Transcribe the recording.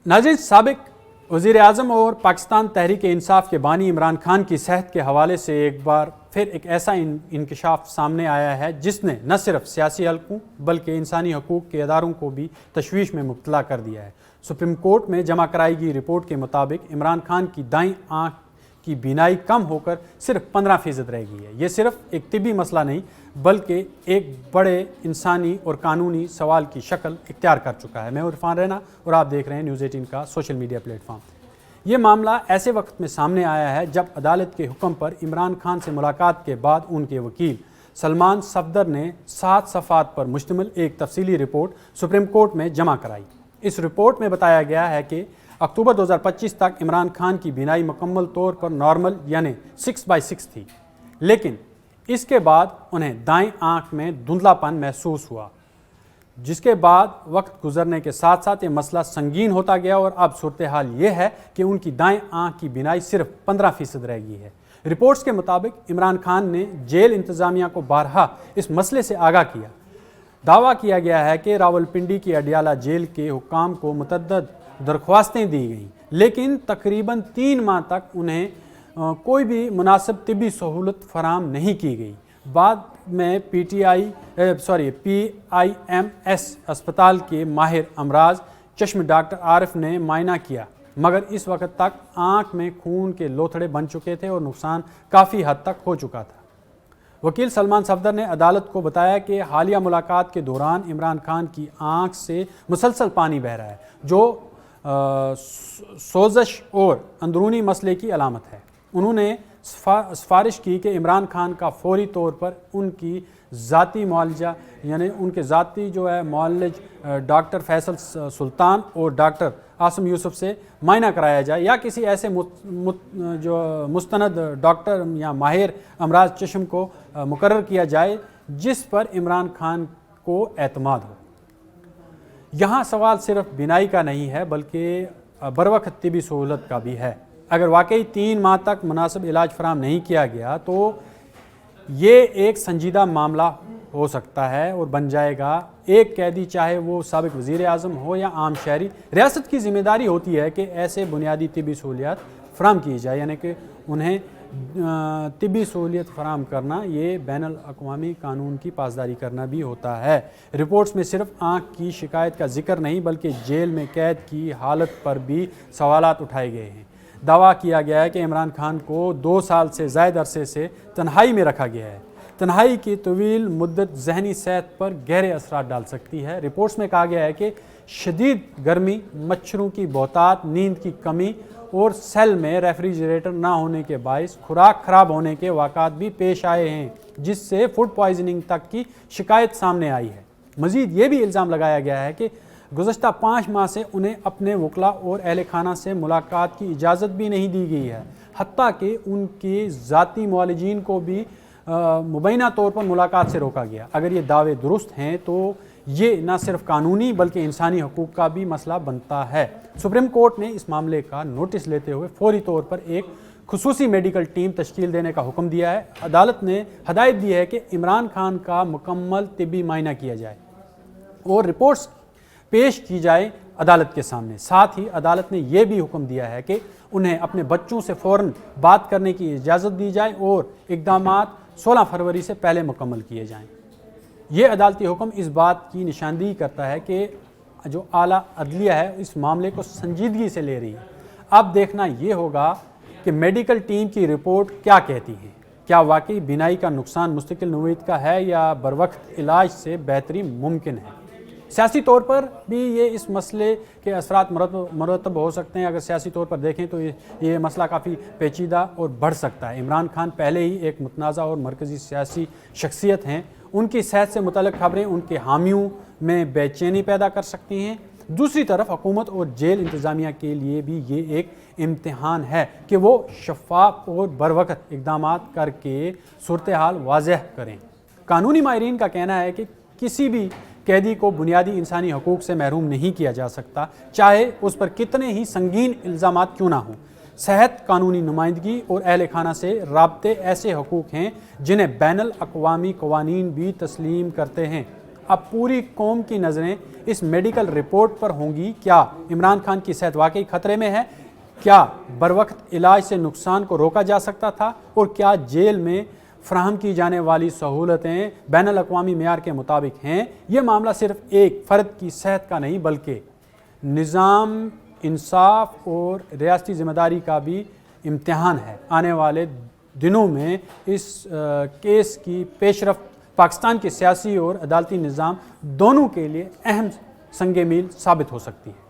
नाज़रीन, साबिक वज़ीर आज़म और पाकिस्तान तहरीक इंसाफ के बानी इमरान खान की सेहत के हवाले से एक बार फिर एक ऐसा इंकशाफ सामने आया है जिसने न सिर्फ सियासी हलकों बल्कि इंसानी हकूक़ के इदारों को भी तशवीश में मुब्तला कर दिया है। सुप्रीम कोर्ट में जमा कराई गई रिपोर्ट के मुताबिक इमरान खान की दाईं आँख की बीनाई कम होकर सिर्फ 15% रह गई है। ये सिर्फ एक तिबी मसला नहीं बल्कि एक बड़े इंसानी और कानूनी सवाल की शक्ल इख्तियार कर चुका है। मैं इरफान रैना और आप देख रहे हैं न्यूज़ 18 का सोशल मीडिया प्लेटफॉर्म। ये मामला ऐसे वक्त में सामने आया है जब अदालत के हुक्म पर इमरान खान से मुलाकात के बाद उनके वकील सलमान सफदर ने 7 सफ़हात पर मुश्तमिल एक तफसीली रिपोर्ट सुप्रीम कोर्ट में जमा कराई। इस रिपोर्ट में बताया गया है कि अक्टूबर 2025 तक इमरान खान की बीनाई मुकम्मल तौर पर नॉर्मल यानी 6/6 थी, लेकिन इसके बाद उन्हें दाईं आँख में धुंधलापन महसूस हुआ, जिसके बाद वक्त गुजरने के साथ साथ ये मसला संगीन होता गया और अब सूरत हाल ये है कि उनकी दाएं आँख की बीनाई सिर्फ 15% रह गई है। रिपोर्ट्स के मुताबिक इमरान खान ने जेल इंतज़ामिया को बारहा इस मसले से आगाह किया। दावा किया गया है कि रावलपिंडी की अडियाला जेल के हुक्काम को मुतअद्दिद दरख्वास्तें दी गईं, लेकिन तकरीबन 3 माह तक उन्हें कोई भी मुनासिब तिबी सहूलत फराम नहीं की गई। बाद में PIMS अस्पताल के माहिर अमराज चश्म डॉक्टर आरिफ ने मायना किया, मगर इस वक्त तक आँख में खून के लोथड़े बन चुके थे और नुकसान काफ़ी हद तक हो चुका था। वकील सलमान सफदर ने अदालत को बताया कि हालिया मुलाकात के दौरान इमरान खान की आँख से मुसलसल पानी बह रहा है, जो सोजश और अंदरूनी मसले की अलामत है। उन्होंने सिफारिश की कि इमरान खान का फौरी तौर पर उनकी ज़ाती मुआलजा यानी उनके ज़ाती जो है मुआलिज डॉक्टर फैसल सुल्तान और डॉक्टर आसम यूसुफ से मायना कराया जाए या किसी ऐसे जो मुस्तनद डॉक्टर या माहिर अमराज चश्म को मुकर्रर किया जाए जिस पर इमरान खान को एतमाद हो। यहाँ सवाल सिर्फ बिनाई का नहीं है बल्कि बरवक्त तिबी सहूलत का भी है। अगर वाकई 3 माह तक मुनासिब इलाज फराम नहीं किया गया तो ये एक संजीदा मामला हो सकता है और बन जाएगा एक कैदी, चाहे वो साबिक वज़ीर आज़म हो या आम शहरी। रियासत की ज़िम्मेदारी होती है कि ऐसे बुनियादी तिबी सहूलियात फराम की जाए, यानी कि उन्हें तिबी सहूलियत फराम करना ये बैनुल अक़वामी कानून की पासदारी करना भी होता है। रिपोर्ट्स में सिर्फ आँख की शिकायत का जिक्र नहीं बल्कि जेल में कैद की हालत पर भी सवालात उठाए गए हैं। दावा किया गया है कि इमरान खान को 2 साल से ज़ायद अरसे से तन्हाई में रखा गया है। तन्हाई की तवील मुद्दत ज़हनी सेहत पर गहरे असरात डाल सकती है। रिपोर्ट्स में कहा गया है कि शदीद गर्मी, मच्छरों की बहुतात, नींद की कमी और सेल में रेफ्रिजरेटर ना होने के बायस खुराक ख़राब होने के वाक़ात भी पेश आए हैं, जिससे फूड पॉइजनिंग तक की शिकायत सामने आई है। मज़ीद ये भी इल्ज़ाम लगाया गया है कि गुज़श्ता 5 माह से उन्हें अपने वकला और अहल खाना से मुलाकात की इजाज़त भी नहीं दी गई है, हत्ता कि उनके ज़ाती मुआलिजीन को भी मुबैना तौर पर मुलाकात से रोका गया। अगर ये दावे दुरुस्त हैं तो ये न सिर्फ कानूनी बल्कि इंसानी हकूक़ का भी मसला बनता है। सुप्रीम कोर्ट ने इस मामले का नोटिस लेते हुए फौरी तौर पर एक खुसूसी मेडिकल टीम तश्कील देने का हुक्म दिया है। अदालत ने हदायत दी है कि इमरान खान का मुकम्मल तिबी मायना किया जाए और रिपोर्ट्स पेश की जाए अदालत के सामने। साथ ही अदालत ने यह भी हुक्म दिया है कि उन्हें अपने बच्चों से फ़ौरन बात करने की इजाज़त दी जाए और इक़दामात 16 फरवरी से पहले मुकम्मल किए जाएं। ये अदालती हुक्म इस बात की निशानदेही करता है कि जो आला अदलिया है इस मामले को संजीदगी से ले रही है। अब देखना ये होगा कि मेडिकल टीम की रिपोर्ट क्या कहती है। क्या वाकई बिनाई का नुकसान मुस्तकिल नौईद का है या बरवक्त इलाज से बेहतरी मुमकिन है। सियासी तौर पर भी ये इस मसले के असरात मरतब हो सकते हैं। अगर सियासी तौर पर देखें तो ये मसला काफ़ी पेचीदा और बढ़ सकता है। इमरान खान पहले ही एक मुतनाज़ा और मरकज़ी सियासी शख्सियत हैं। उनकी सेहत से मुतल्लिक़ खबरें उनके हामियों में बेचैनी पैदा कर सकती हैं। दूसरी तरफ हुकूमत और जेल इंतज़ामिया के लिए भी ये एक इम्तिहान है कि वो शफ़ाफ और बरवक्त इक़दामात करके सूरत हाल वाज़ेह करें। कानूनी माहिरीन का कहना है कि किसी भी कैदी को बुनियादी इंसानी हकूक़ से महरूम नहीं किया जा सकता, चाहे उस पर कितने ही संगीन इल्ज़ामात क्यों ना हों। सेहत, कानूनी नुमाइंदगी और अहल खाना से राब्ते ऐसे हकूक़ हैं जिन्हें बैनुल अक़वामी क़वानीन भी तस्लीम करते हैं। اب پوری قوم کی نظریں اس میڈیکل رپورٹ پر ہوں گی. کیا عمران خان کی صحت واقعی خطرے میں ہے؟ کیا بروقت علاج سے نقصان کو روکا جا سکتا تھا؟ اور کیا جیل میں فراہم کی جانے والی سہولتیں بین الاقوامی معیار کے مطابق ہیں؟ یہ معاملہ صرف ایک فرد کی صحت کا نہیں بلکہ نظام، انصاف اور ریاستی ذمہ داری کا بھی امتحان ہے. آنے والے دنوں میں اس کیس کی پیش رفت پاکستان کے سیاسی اور عدالتی نظام دونوں کے لیے اہم سنگ میل ثابت ہو سکتی ہے.